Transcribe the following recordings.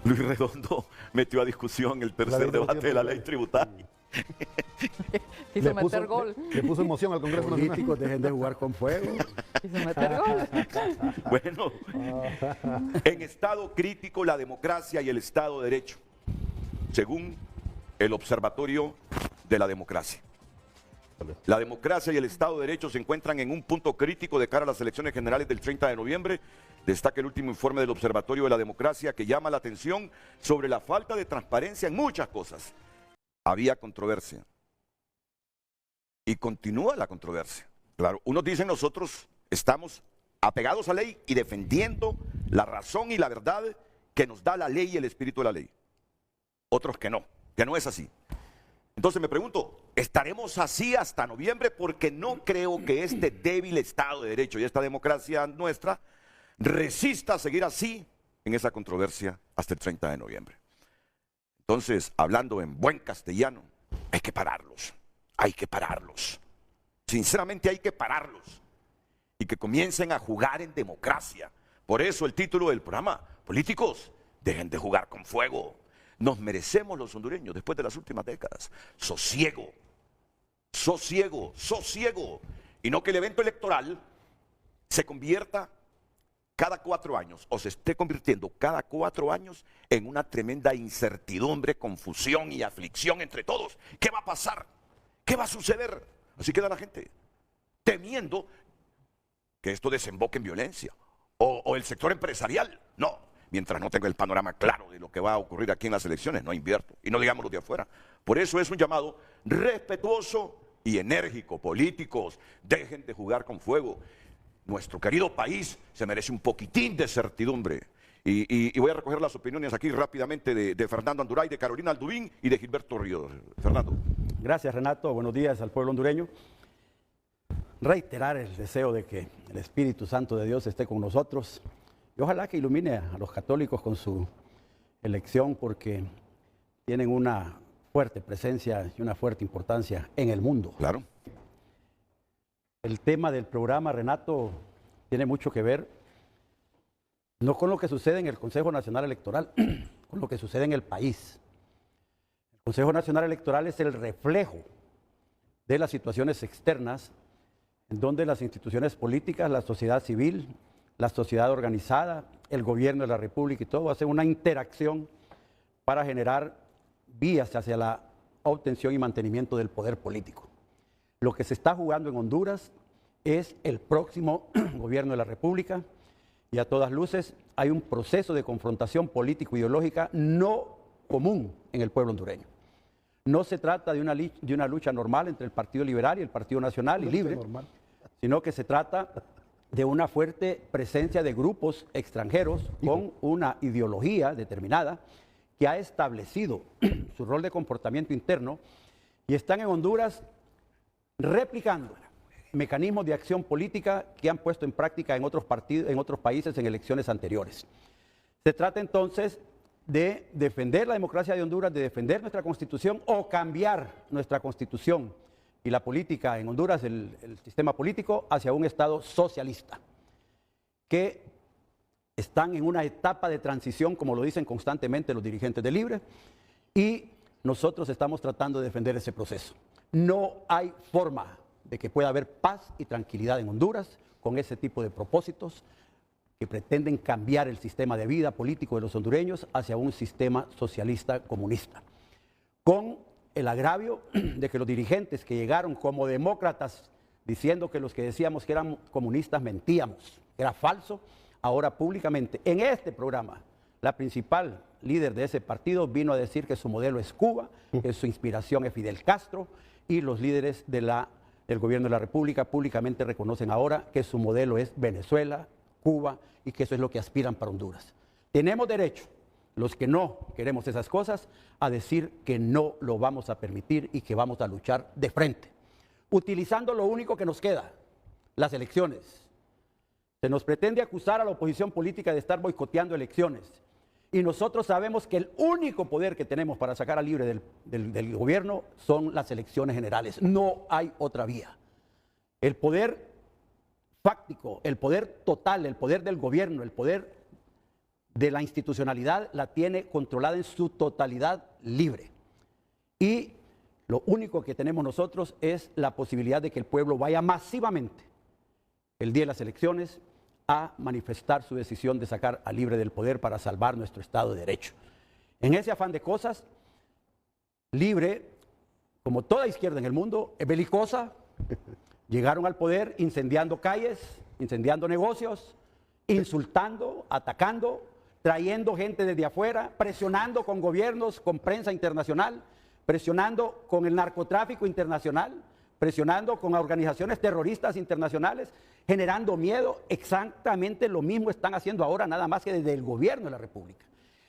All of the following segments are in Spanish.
Luis Redondo metió a discusión el tercer debate de la ley tributaria. Quiso meter gol. Le puso emoción al Congreso Nacional. Políticos, dejen de jugar con fuego. Quiso meter gol. Bueno, en estado crítico la democracia y el Estado de Derecho, según el Observatorio de la Democracia. La democracia y el Estado de Derecho se encuentran en un punto crítico de cara a las elecciones generales del 30 de noviembre. Destaca el último informe del Observatorio de la Democracia que llama la atención sobre la falta de transparencia en muchas cosas. Había controversia. Y continúa la controversia. Claro, unos dicen nosotros estamos apegados a la ley y defendiendo la razón y la verdad que nos da la ley y el espíritu de la ley. Otros que no es así. Entonces me pregunto, ¿estaremos así hasta noviembre? Porque no creo que este débil Estado de Derecho y esta democracia nuestra resista a seguir así en esa controversia hasta el 30 de noviembre. Entonces, hablando en buen castellano, hay que pararlos. Hay que pararlos. Sinceramente hay que pararlos. Y que comiencen a jugar en democracia. Por eso el título del programa, políticos, dejen de jugar con fuego. Nos merecemos los hondureños después de las últimas décadas. Sosiego. Sosiego. Sosiego. Y no que el evento electoral se convierta cada 4 años, o se esté convirtiendo cada 4 años en una tremenda incertidumbre, confusión y aflicción entre todos. ¿Qué va a pasar? ¿Qué va a suceder? Así queda la gente, temiendo que esto desemboque en violencia. O el sector empresarial. No, mientras no tenga el panorama claro de lo que va a ocurrir aquí en las elecciones, no invierto. Y no digamos los de afuera. Por eso es un llamado respetuoso y enérgico. Políticos, dejen de jugar con fuego. Nuestro querido país se merece un poquitín de certidumbre. Y voy a recoger las opiniones aquí rápidamente de Fernando Anduray, de Carolina Aldubín y de Gilberto Ríos. Fernando. Gracias, Renato. Buenos días al pueblo hondureño. Reiterar el deseo de que el Espíritu Santo de Dios esté con nosotros y ojalá que ilumine a los católicos con su elección, porque tienen una fuerte presencia y una fuerte importancia en el mundo. Claro. El tema del programa, Renato, tiene mucho que ver no con lo que sucede en el Consejo Nacional Electoral, con lo que sucede en el país. El Consejo Nacional Electoral es el reflejo de las situaciones externas en donde las instituciones políticas, la sociedad civil, la sociedad organizada, el gobierno de la República y todo hacen una interacción para generar vías hacia la obtención y mantenimiento del poder político. Lo que se está jugando en Honduras es el próximo gobierno de la República y a todas luces hay un proceso de confrontación político-ideológica no común en el pueblo hondureño. No se trata de una lucha normal entre el Partido Liberal y el Partido Nacional y Libre, sino que se trata de una fuerte presencia de grupos extranjeros con una ideología determinada que ha establecido su rol de comportamiento interno y están en Honduras replicando mecanismos de acción política que han puesto en práctica en otros países en elecciones anteriores. Se trata entonces de defender la democracia de Honduras, de defender nuestra constitución o cambiar nuestra constitución y la política en Honduras, el sistema político, hacia un Estado socialista, que están en una etapa de transición, como lo dicen constantemente los dirigentes de Libre, y nosotros estamos tratando de defender ese proceso. No hay forma de que pueda haber paz y tranquilidad en Honduras con ese tipo de propósitos que pretenden cambiar el sistema de vida político de los hondureños hacia un sistema socialista comunista. Con el agravio de que los dirigentes que llegaron como demócratas diciendo que los que decíamos que eran comunistas mentíamos, era falso, ahora públicamente en este programa la principal líder de ese partido vino a decir que su modelo es Cuba, que su inspiración es Fidel Castro, y los líderes del gobierno de la República públicamente reconocen ahora que su modelo es Venezuela, Cuba, y que eso es lo que aspiran para Honduras. Tenemos derecho, los que no queremos esas cosas, a decir que no lo vamos a permitir y que vamos a luchar de frente, utilizando lo único que nos queda, las elecciones. Se nos pretende acusar a la oposición política de estar boicoteando elecciones. Y nosotros sabemos que el único poder que tenemos para sacar a Libre del gobierno son las elecciones generales. No hay otra vía. El poder fáctico, el poder total, el poder del gobierno, el poder de la institucionalidad la tiene controlada en su totalidad libre. Y lo único que tenemos nosotros es la posibilidad de que el pueblo vaya masivamente el día de las elecciones a manifestar su decisión de sacar a Libre del poder para salvar nuestro Estado de Derecho. En ese afán de cosas, Libre, como toda izquierda en el mundo, es belicosa. Llegaron al poder incendiando calles, incendiando negocios, insultando, atacando, trayendo gente desde afuera, presionando con gobiernos, con prensa internacional, presionando con el narcotráfico internacional, presionando con organizaciones terroristas internacionales, generando miedo. Exactamente lo mismo están haciendo ahora, nada más que desde el gobierno de la República.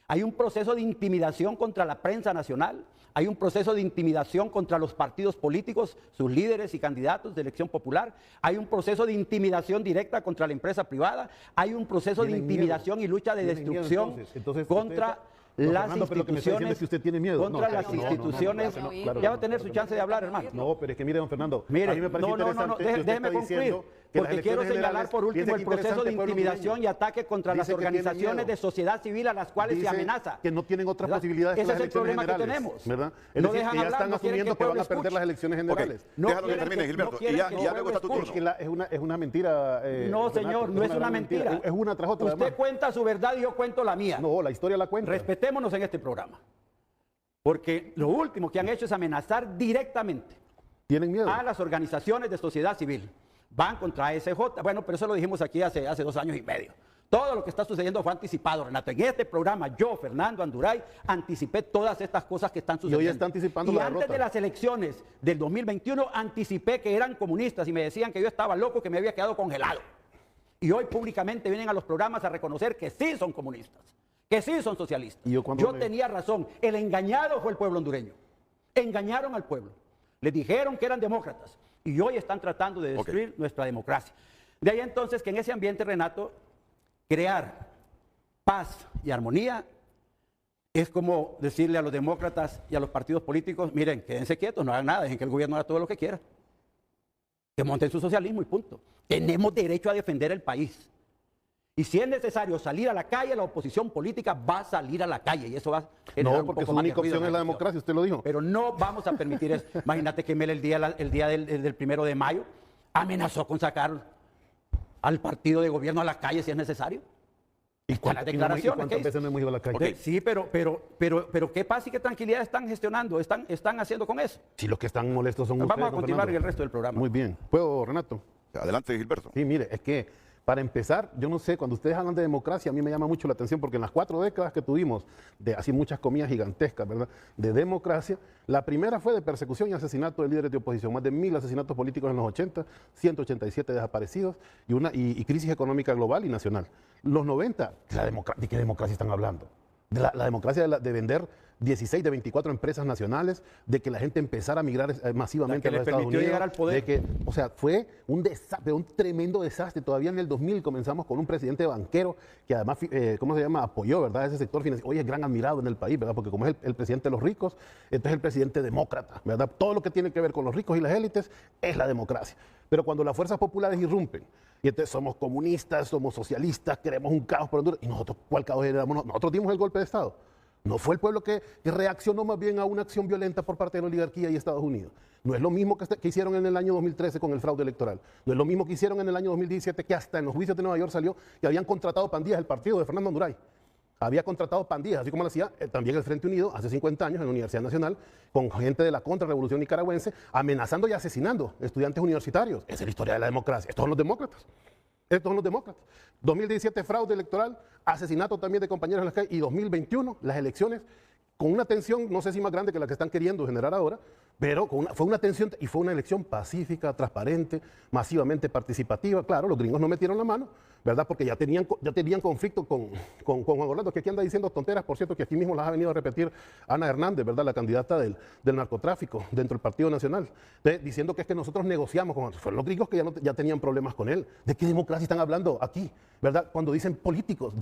Hay un proceso de intimidación contra la prensa nacional, hay un proceso de intimidación contra los partidos políticos, sus líderes y candidatos de elección popular, hay un proceso de intimidación directa contra la empresa privada, hay un proceso de intimidación y lucha de destrucción contra las instituciones, que usted tiene miedo. contra las instituciones. Ya va a tener su chance de hablar, hermano. No, pero es que mire, don Fernando, mire, a mí me parece interesante déjeme concluir, porque quiero señalar por último el proceso de intimidación y ataque contra las organizaciones de sociedad civil a las cuales se amenaza. Que no tienen otras posibilidades que ese las es el elecciones problema generales, que tenemos. ¿verdad? No Es decir, dejan que ya hablar, están no quieren asumiendo que que el van a pueblo perder las elecciones generales. No Déjalo que quieren termine, Gilberto. Y ya luego está tu turno. Es una mentira. No, señor, no es una mentira. Es una tras otra. Usted cuenta su verdad y yo cuento la mía. No, la historia la cuenta. Respetémonos en este programa. Porque lo último que han hecho es amenazar directamente ¿Tienen miedo? a las organizaciones de sociedad civil. Van contra ASJ. Bueno, pero eso lo dijimos aquí hace 2 años y medio. Todo lo que está sucediendo fue anticipado, Renato. En este programa, yo, Fernando Anduray, anticipé todas estas cosas que están sucediendo. Y hoy está anticipando y la antes derrota. de las elecciones del 2021, anticipé que eran comunistas y me decían que yo estaba loco, que me había quedado congelado. Y hoy públicamente vienen a los programas a reconocer que sí son comunistas, que sí son socialistas. ¿Y yo cuándo tenía razón. El engañado fue el pueblo hondureño. Engañaron al pueblo. Les dijeron que eran demócratas. Y hoy están tratando de destruir nuestra democracia. De ahí entonces que en ese ambiente, Renato, crear paz y armonía es como decirle a los demócratas y a los partidos políticos: miren, quédense quietos, no hagan nada, dejen que el gobierno haga todo lo que quiera. Que monten su socialismo y punto. Tenemos derecho a defender el país. Y si es necesario salir a la calle, la oposición política va a salir a la calle y eso va a generar No, porque su única opción es la democracia, usted lo dijo. Pero no vamos a permitir eso. Imagínate que Mel el día del 1 de mayo amenazó con sacar al partido de gobierno a la calle si es necesario. ¿Y las declaraciones cuántas veces no hemos ido a la calle? Sí, pero qué paz y qué tranquilidad están gestionando, están haciendo con eso. Si los que están molestos son ustedes. Vamos a don continuar en Fernando. el resto del programa. Muy bien. ¿Puedo, Renato? Adelante, Gilberto. Sí, mire, es que para empezar, yo no sé, cuando ustedes hablan de democracia, a mí me llama mucho la atención porque en las 4 décadas que tuvimos, de así muchas comillas gigantescas, ¿verdad?, de democracia, la primera fue de persecución y asesinato de líderes de oposición, más de 1000 asesinatos políticos en los 80, 187 desaparecidos y crisis económica global y nacional. Los 90, ¿de qué democracia están hablando? De la democracia de vender 16 de 24 empresas nacionales, de que la gente empezara a migrar masivamente a los Estados Unidos, llegar al poder. de que, o sea, fue un desastre, un tremendo desastre. Todavía en el 2000 comenzamos con un presidente banquero que además, ¿cómo se llama?, apoyó, ¿verdad?, ese sector financiero. Hoy es gran admirado en el país, ¿verdad?, porque como es el presidente de los ricos, entonces es el presidente demócrata, ¿verdad? Todo lo que tiene que ver con los ricos y las élites es la democracia. Pero cuando las fuerzas populares irrumpen, y entonces somos comunistas, somos socialistas, queremos un caos por Honduras, y nosotros, ¿cuál caos generamos? Nosotros dimos el golpe de Estado. No fue el pueblo que reaccionó más bien a una acción violenta por parte de la oligarquía y Estados Unidos. No es lo mismo que hicieron en el año 2013 con el fraude electoral. No es lo mismo que hicieron en el año 2017, que hasta en los juicios de Nueva York salió que habían contratado pandillas. El partido de Fernando Anduray había contratado pandillas, así como lo hacía también el Frente Unido hace 50 años en la Universidad Nacional, con gente de la contrarrevolución nicaragüense, amenazando y asesinando estudiantes universitarios. Esa es la historia de la democracia. Estos son los demócratas. Estos son los demócratas. 2017, fraude electoral, asesinato también de compañeros en las calles, y 2021, las elecciones, con una tensión, no sé si más grande que la que están queriendo generar ahora, pero fue una tensión y fue una elección pacífica, transparente, masivamente participativa. Claro, los gringos no metieron la mano, ¿verdad?, porque ya tenían conflicto con Juan Orlando, que aquí anda diciendo tonteras, por cierto, que aquí mismo las ha venido a repetir Ana Hernández, ¿verdad?, la candidata del narcotráfico dentro del Partido Nacional, diciendo que es que nosotros negociamos con otros. Fueron los gringos que ya tenían problemas con él. ¿De qué democracia están hablando aquí, verdad? Cuando dicen políticos,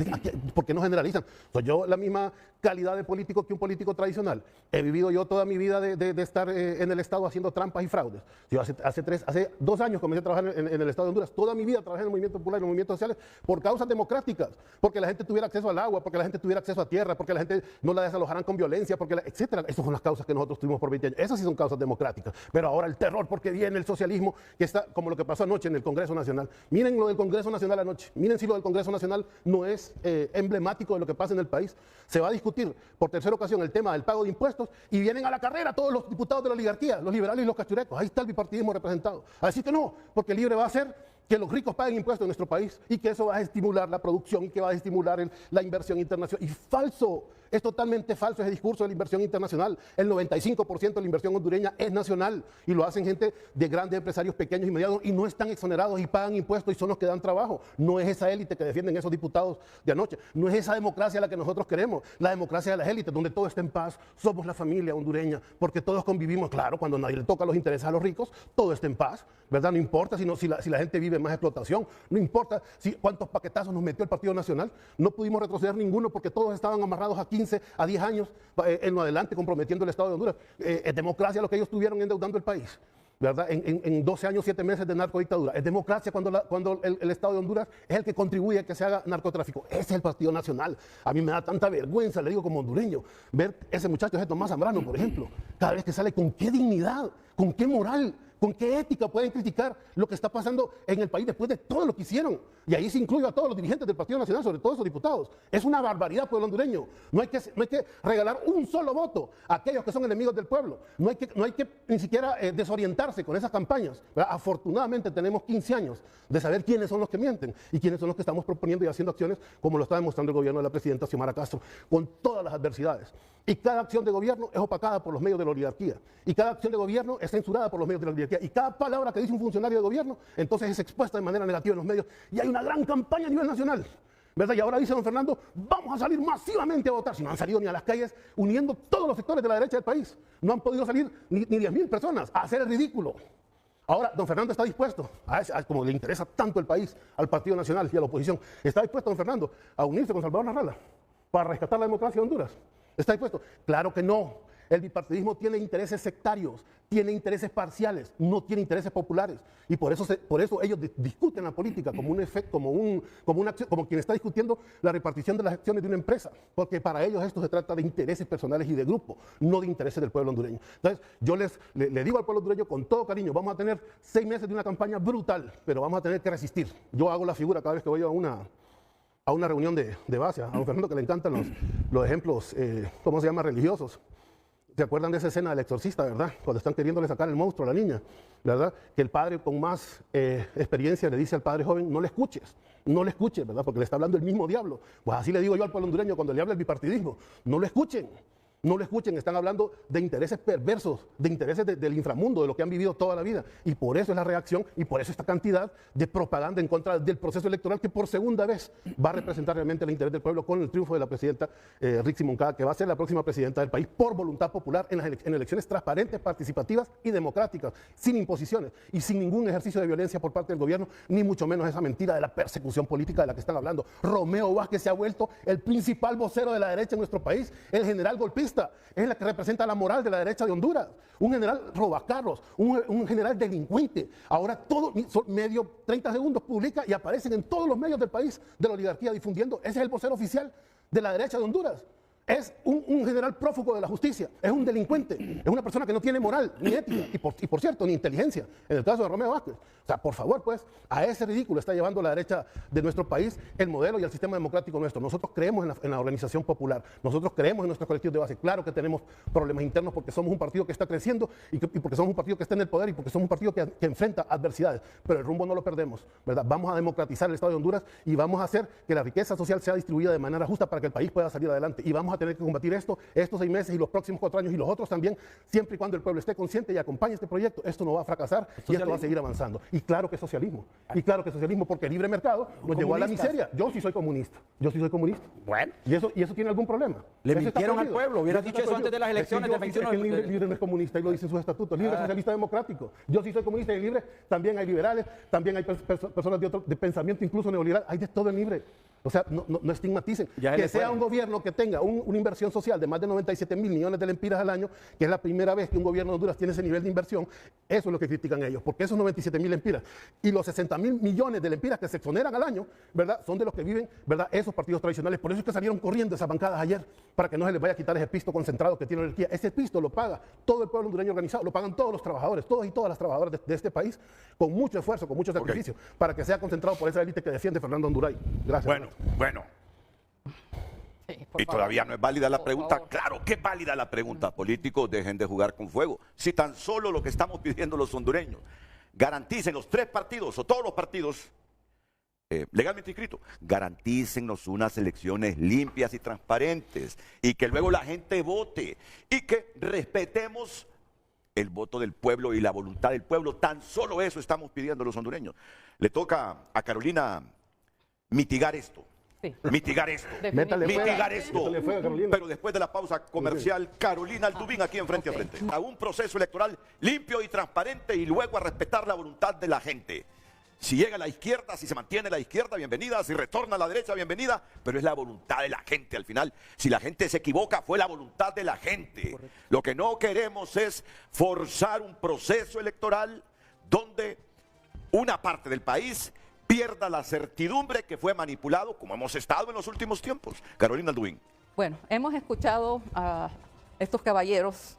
¿por qué no generalizan? Soy yo la misma calidad de político que un político tradicional. He vivido yo toda mi vida de estar en el Estado haciendo trampas y fraudes. Yo hace 2 años comencé a trabajar en el Estado de Honduras. Toda mi vida trabajé en el movimiento popular, en el movimiento social, sociales por causas democráticas, porque la gente tuviera acceso al agua, porque la gente tuviera acceso a tierra, porque la gente no la desalojaran con violencia, etcétera. Esas son las causas que nosotros tuvimos por 20 años. Esas sí son causas democráticas. Pero ahora el terror, porque viene el socialismo, que está como lo que pasó anoche en el Congreso Nacional. Miren lo del Congreso Nacional anoche. Miren si lo del Congreso Nacional no es emblemático de lo que pasa en el país. Se va a discutir por tercera ocasión el tema del pago de impuestos y vienen a la carrera todos los diputados de la oligarquía, los liberales y los cachurecos. Ahí está el bipartidismo representado. Así que no, porque el libre va a ser que los ricos paguen impuestos en nuestro país y que eso va a estimular la producción y que va a estimular la inversión internacional. Y falso, es totalmente falso ese discurso de la inversión internacional. El 95% de la inversión hondureña es nacional y lo hacen gente de grandes empresarios pequeños y medianos y no están exonerados y pagan impuestos y son los que dan trabajo. No es esa élite que defienden esos diputados de anoche. No es esa democracia la que nosotros queremos. La democracia de las élites, donde todo está en paz. Somos la familia hondureña, porque todos convivimos. Claro, cuando nadie le toca los intereses a los ricos, todo está en paz, ¿verdad? No importa si la gente vive más explotación, no importa cuántos paquetazos nos metió el Partido Nacional, no pudimos retroceder ninguno porque todos estaban amarrados a 15, a 10 años en lo adelante, comprometiendo el Estado de Honduras. Es democracia lo que ellos tuvieron endeudando el país, ¿verdad? En 12 años, 7 meses de narcodictadura. Es democracia cuando el Estado de Honduras es el que contribuye a que se haga narcotráfico. Ese es el Partido Nacional. A mí me da tanta vergüenza, le digo como hondureño, ver ese muchacho, ese Tomás Zambrano, por ejemplo, cada vez que sale, con qué dignidad, con qué moral, con qué ética pueden criticar lo que está pasando en el país después de todo lo que hicieron. Y ahí se incluye a todos los dirigentes del Partido Nacional, sobre todo esos diputados. Es una barbaridad, pueblo hondureño. No hay que regalar un solo voto a aquellos que son enemigos del pueblo. No hay que ni siquiera desorientarse con esas campañas, ¿verdad? Afortunadamente tenemos 15 años de saber quiénes son los que mienten y quiénes son los que estamos proponiendo y haciendo acciones como lo está demostrando el gobierno de la presidenta Xiomara Castro, con todas las adversidades. Y cada acción de gobierno es opacada por los medios de la oligarquía. Y cada acción de gobierno es censurada por los medios de la oligarquía. Y cada palabra que dice un funcionario de gobierno, entonces es expuesta de manera negativa en los medios. Y hay una gran campaña a nivel nacional, ¿verdad? Y ahora dice don Fernando, vamos a salir masivamente a votar. Si no han salido ni a las calles, uniendo todos los sectores de la derecha del país. No han podido salir ni 10.000 personas a hacer el ridículo. Ahora, don Fernando está dispuesto, como le interesa tanto el país, al Partido Nacional y a la oposición, está dispuesto don Fernando a unirse con Salvador Narrala para rescatar la democracia de Honduras. ¿Está dispuesto? Claro que no. El bipartidismo tiene intereses sectarios, tiene intereses parciales, no tiene intereses populares. Y por eso ellos discuten la política como un efecto, como una acción, como quien está discutiendo la repartición de las acciones de una empresa. Porque para ellos esto se trata de intereses personales y de grupo, no de intereses del pueblo hondureño. Entonces, yo le digo al pueblo hondureño con todo cariño, vamos a tener 6 meses de una campaña brutal, pero vamos a tener que resistir. Yo hago la figura cada vez que voy a una reunión de base, a don Fernando que le encantan los ejemplos, ¿cómo se llama?, religiosos. ¿Se acuerdan de esa escena del exorcista, verdad? Cuando están queriéndole sacar el monstruo a la niña, ¿verdad? Que el padre con más experiencia le dice al padre joven, no le escuches, ¿verdad? Porque le está hablando el mismo diablo. Pues así le digo yo al pueblo hondureño cuando le habla el bipartidismo, no lo escuchen. No lo escuchen, están hablando de intereses perversos, de intereses del inframundo, de lo que han vivido toda la vida. Y por eso es la reacción y por eso esta cantidad de propaganda en contra del proceso electoral que por segunda vez va a representar realmente el interés del pueblo con el triunfo de la presidenta Rixi Moncada, que va a ser la próxima presidenta del país por voluntad popular en elecciones transparentes, participativas y democráticas, sin imposiciones y sin ningún ejercicio de violencia por parte del gobierno, ni mucho menos esa mentira de la persecución política de la que están hablando. Romeo Vázquez se ha vuelto el principal vocero de la derecha en nuestro país, el general golpista. Es la que representa la moral de la derecha de Honduras. Un general robacarros, un general delincuente. Ahora todo medio 30 segundos publica y aparecen en todos los medios del país de la oligarquía difundiendo. Ese es el vocero oficial de la derecha de Honduras. Es un general prófugo de la justicia, es un delincuente, es una persona que no tiene moral, ni ética, y por cierto, ni inteligencia, en el caso de Romeo Vázquez. O sea, por favor, pues, a ese ridículo está llevando la derecha de nuestro país el modelo y el sistema democrático nuestro. Nosotros creemos en la organización popular, nosotros creemos en nuestros colectivos de base. Claro que tenemos problemas internos porque somos un partido que está creciendo y porque somos un partido que está en el poder y porque somos un partido que enfrenta adversidades, pero el rumbo no lo perdemos, ¿verdad? Vamos a democratizar el Estado de Honduras y vamos a hacer que la riqueza social sea distribuida de manera justa para que el país pueda salir adelante. Y vamos a tener que combatir estos 6 meses y los próximos 4 años y los otros también, siempre y cuando el pueblo esté consciente y acompañe este proyecto. Esto no va a fracasar y esto va a seguir avanzando. Y claro que socialismo. Y claro que socialismo porque el libre mercado nos llevó a la miseria. Yo sí soy comunista. Bueno. ¿Y eso tiene algún problema? Le mintieron al pueblo. Hubieras dicho eso antes de las elecciones del 21. El libre no es comunista y lo dice en sus estatutos. El libre es socialista democrático. Yo sí soy comunista y el libre también hay liberales, también hay personas de pensamiento incluso neoliberal. Hay de todo el libre. O sea, no estigmaticen. Ya Que le sea fue. un gobierno que tenga una inversión social de más de 97 mil millones de lempiras al año, que es la primera vez que un gobierno de Honduras tiene ese nivel de inversión, eso es lo que critican ellos, porque esos 97 mil lempiras y los 60 mil millones de lempiras que se exoneran al año, ¿verdad? Son de los que viven, ¿verdad? Esos partidos tradicionales. Por eso es que salieron corriendo esas bancadas ayer, para que no se les vaya a quitar ese pisto concentrado que tiene la oligarquía. Ese pisto lo paga todo el pueblo hondureño organizado, lo pagan todos los trabajadores, todos y todas las trabajadoras de este país, con mucho esfuerzo, con mucho sacrificio, para que sea concentrado por esa élite que defiende Fernando Honduray. Gracias. Bueno. Sí, por Y favor. todavía no es válida la Por pregunta. favor. Claro que es válida la pregunta. Políticos, dejen de jugar con fuego. Si tan solo lo que estamos pidiendo los hondureños, garanticen los 3 partidos o todos los partidos legalmente inscritos, garantícennos unas elecciones limpias y transparentes y que luego la gente vote y que respetemos el voto del pueblo y la voluntad del pueblo. Tan solo eso estamos pidiendo los hondureños. Le toca a Carolina mitigar esto. Sí. Mitigar esto. Métale fuego. Mitigar esto. Métale fuego, Carolina. Pero después de la pausa comercial, Carolina Aldubín aquí en Frente a Frente. A un proceso electoral limpio y transparente y luego a respetar la voluntad de la gente. Si llega a la izquierda, si se mantiene la izquierda, bienvenida. Si retorna a la derecha, bienvenida. Pero es la voluntad de la gente al final. Si la gente se equivoca, fue la voluntad de la gente. Correcto. Lo que no queremos es forzar un proceso electoral donde una parte del país pierda la certidumbre que fue manipulado, como hemos estado en los últimos tiempos. Carolina Aldubín. Bueno, hemos escuchado a estos caballeros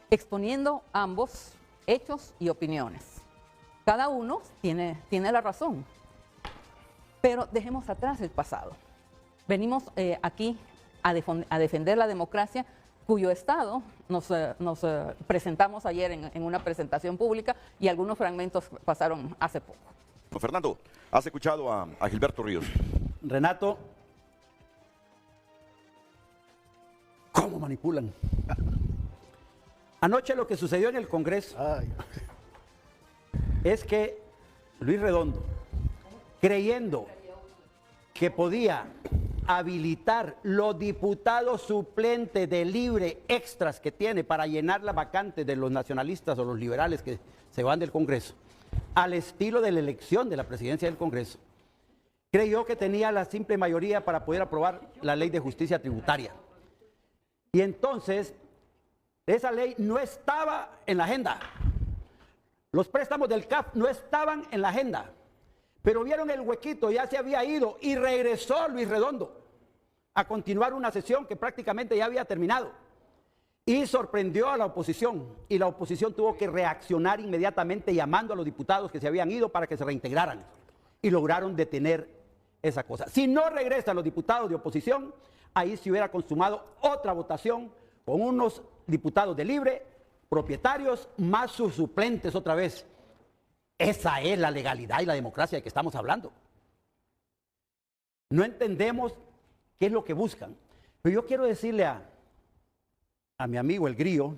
exponiendo ambos hechos y opiniones. Cada uno tiene la razón, pero dejemos atrás el pasado. Venimos aquí a defender la democracia, cuyo estado nos presentamos ayer en una presentación pública y algunos fragmentos pasaron hace poco. Fernando, has escuchado a Gilberto Ríos. Renato, ¿cómo manipulan? Anoche lo que sucedió en el Congreso es que Luis Redondo, creyendo que podía habilitar los diputados suplentes de libre extras que tiene para llenar la vacante de los nacionalistas o los liberales que se van del Congreso, al estilo de la elección de la presidencia del Congreso, creyó que tenía la simple mayoría para poder aprobar la ley de justicia tributaria. Y entonces, esa ley no estaba en la agenda. Los préstamos del CAF no estaban en la agenda. Pero vieron el huequito, ya se había ido y regresó Luis Redondo a continuar una sesión que prácticamente ya había terminado. Y sorprendió a la oposición, y la oposición tuvo que reaccionar inmediatamente llamando a los diputados que se habían ido para que se reintegraran. Y lograron detener esa cosa. Si no regresan los diputados de oposición, ahí se hubiera consumado otra votación con unos diputados de libre, propietarios, más sus suplentes otra vez. Esa es la legalidad y la democracia de que estamos hablando. No entendemos qué es lo que buscan. Pero yo quiero decirle a mi amigo el Grillo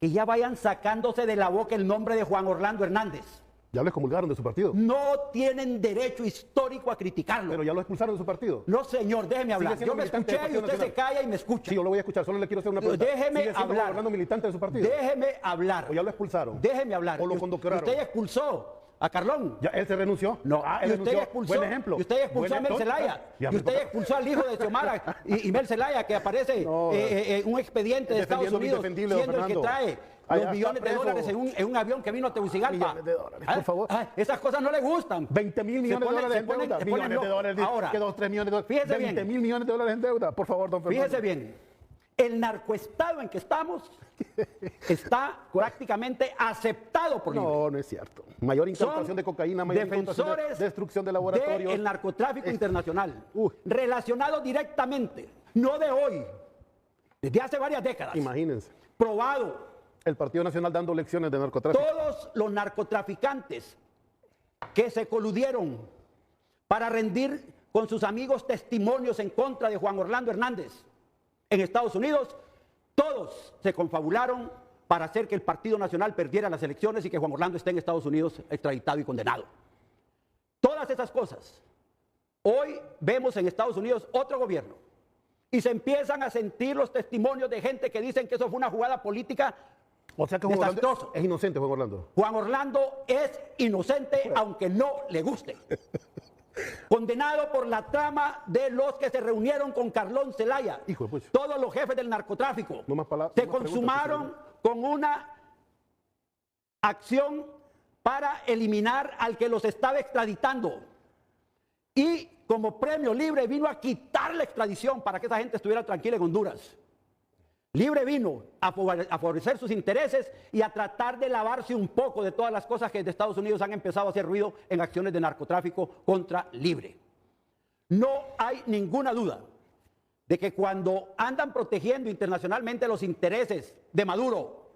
que ya vayan sacándose de la boca el nombre de Juan Orlando Hernández. Ya lo excomulgaron de su partido. No tienen derecho histórico a criticarlo. Pero ya lo expulsaron de su partido. No, señor, déjeme hablar. Sigue siendo Yo me militante escuché del y usted Partido se calla y me escucha. Sí, yo lo voy a escuchar, solo le quiero hacer una pregunta. Déjeme ¿Sigue siendo hablar. Orlando militante de su partido? Déjeme hablar. ¿O ya lo expulsaron? Déjeme hablar. ¿O lo condocaron? Usted expulsó a Carlón. ¿Ya él se renunció? No, él y usted renunció. expulsó, Buen ejemplo. y usted expulsó a Mel Zelaya. Y usted expulsó al hijo de Xiomara y Mel Zelaya, que aparece un expediente de Estados Unidos, siendo el que trae los millones de dólares en un avión que vino a Tegucigalpa. Millones de dólares, por favor. Esas cosas no le gustan. 20 mil millones de dólares en deuda. Millones de dólares. Ahora, que 2, 3 millones de dólares. Fíjese 20 bien. mil millones de dólares en deuda. Por favor, don Fernando. Fíjese bien. El narcoestado en que estamos está prácticamente aceptado por libre. No, no es cierto. Mayor incautación Son de cocaína, mayor incautación defensores de destrucción de laboratorios. del narcotráfico internacional, relacionado directamente, no de hoy, desde hace varias décadas. Imagínense. Probado. El Partido Nacional dando lecciones de narcotráfico. Todos los narcotraficantes que se coludieron para rendir con sus amigos testimonios en contra de Juan Orlando Hernández en Estados Unidos, todos se confabularon para hacer que el Partido Nacional perdiera las elecciones y que Juan Orlando esté en Estados Unidos extraditado y condenado. Todas esas cosas. Hoy vemos en Estados Unidos otro gobierno y se empiezan a sentir los testimonios de gente que dicen que eso fue una jugada política. O sea que Juan Orlando desastroso. es inocente, Juan Orlando. Juan Orlando es inocente aunque no le guste. condenado por la trama de los que se reunieron con Carlón Zelaya. Hijo de pucha. Todos los jefes del narcotráfico No más palabras, se no más consumaron con una acción para eliminar al que los estaba extraditando. Y como premio Libre vino a quitar la extradición para que esa gente estuviera tranquila en Honduras. Libre vino a favorecer sus intereses y a tratar de lavarse un poco de todas las cosas que desde Estados Unidos han empezado a hacer ruido en acciones de narcotráfico contra Libre. No hay ninguna duda de que cuando andan protegiendo internacionalmente los intereses de Maduro,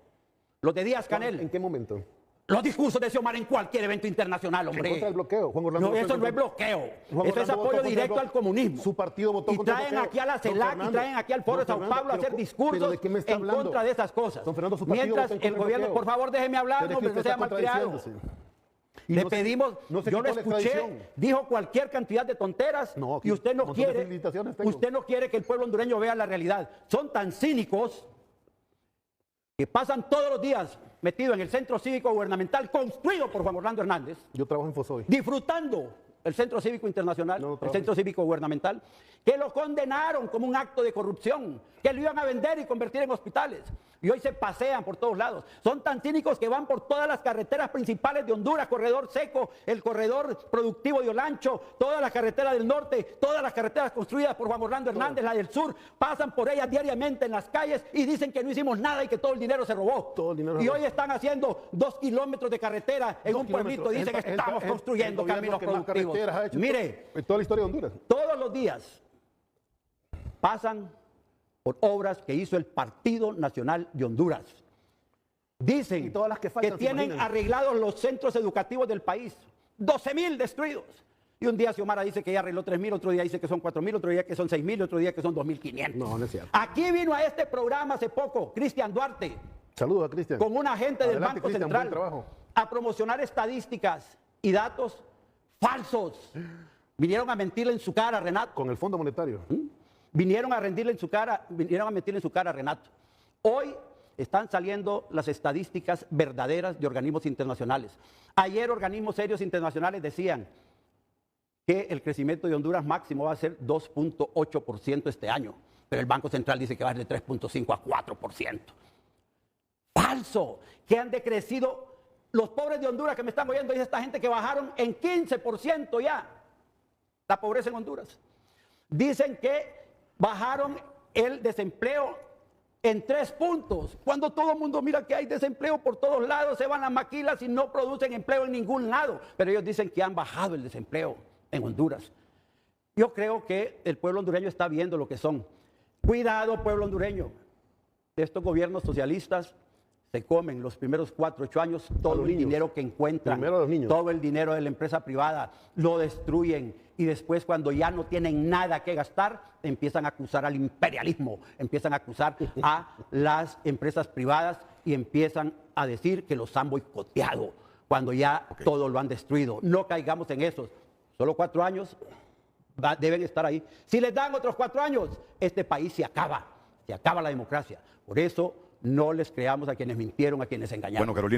los de Díaz-Canel, ¿En qué momento? los discursos de Xiomara en cualquier evento internacional, hombre. En contra del bloqueo. Juan Orlando No, votó eso en no es contra. bloqueo. Juan Eso es Orlando votó apoyo contra directo el al comunismo. Su partido votó y contra el traen bloqueo. aquí a la Don CELAC y Fernando, traen aquí al Foro de don Sao Fernando, Paulo a hacer pero discursos ¿de qué me está en hablando? contra de esas cosas. Don Fernando, su partido Mientras votó en contra el del gobierno, bloqueo. por favor, déjeme hablar, Pero es que hombre, no usted sea está malcriado. contradiciéndose. Y Le no se- pedimos, no se yo lo quitó la escuché, extradición. dijo cualquier cantidad de tonteras No, aquí y usted no un montón de quiere, felicitaciones tengo. usted no quiere que el pueblo hondureño vea la realidad. Son tan cínicos que pasan todos los días metidos en el centro cívico gubernamental construido por Juan Orlando Hernández, Yo trabajo en Fosoy. disfrutando el Centro Cívico Internacional, No, el trabajo. Centro Cívico Gubernamental, que lo condenaron como un acto de corrupción, que lo iban a vender y convertir en hospitales. Y hoy se pasean por todos lados. Son tan cínicos que van por todas las carreteras principales de Honduras, corredor seco, el corredor productivo de Olancho, todas las carreteras del norte, todas las carreteras construidas por Juan Orlando Hernández, la del sur, pasan por ellas diariamente en las calles y dicen que no hicimos nada y que todo el dinero se robó. Todo el dinero y se hoy robó. están haciendo 2 kilómetros de carretera en 2 un pueblito. kilómetros. Dicen que El estamos construyendo gobierno caminos que más productivos. carreteras ha hecho Mire, en toda la historia de Honduras. todos los días pasan por obras que hizo el Partido Nacional de Honduras. Dicen Y todas las que faltan, ¿se tienen imaginan? arreglados los centros educativos del país. 12,000 destruidos. Y un día Xiomara dice que ya arregló 3,000, otro día dice que son 4,000, otro día que son 6,000, otro día que son 2,500. No, no es cierto. Aquí vino a este programa hace poco Cristian Duarte Saludos a Cristian. con un agente del Adelante, Banco Cristian, Central buen trabajo. a promocionar estadísticas y datos falsos. Vinieron a mentirle en su cara, Renato. Con el Fondo Monetario. Vinieron a mentirle en su cara a Renato. Hoy están saliendo las estadísticas verdaderas de organismos internacionales. Ayer organismos serios internacionales decían que el crecimiento de Honduras máximo va a ser 2.8% este año, pero el Banco Central dice que va a ser de 3.5 a 4%. Falso, que han decrecido los pobres de Honduras que me están oyendo, dice esta gente que bajaron en 15% ya la pobreza en Honduras. Dicen que bajaron el desempleo en 3 puntos. Cuando todo el mundo mira que hay desempleo por todos lados, se van las maquilas y no producen empleo en ningún lado. Pero ellos dicen que han bajado el desempleo en Honduras. Yo creo que el pueblo hondureño está viendo lo que son. Cuidado, pueblo hondureño. Estos gobiernos socialistas se comen los primeros 4 o 8 años todo los el niños. dinero que encuentran, Primero a los niños. todo el dinero de la empresa privada, lo destruyen y después cuando ya no tienen nada que gastar, empiezan a acusar al imperialismo, empiezan a acusar a las empresas privadas y empiezan a decir que los han boicoteado cuando ya todo lo han destruido. No caigamos en eso. Solo 4 años deben estar ahí. Si les dan otros 4 años, este país se acaba la democracia. Por eso no les creamos a quienes mintieron, a quienes engañaron. Bueno, Carolina.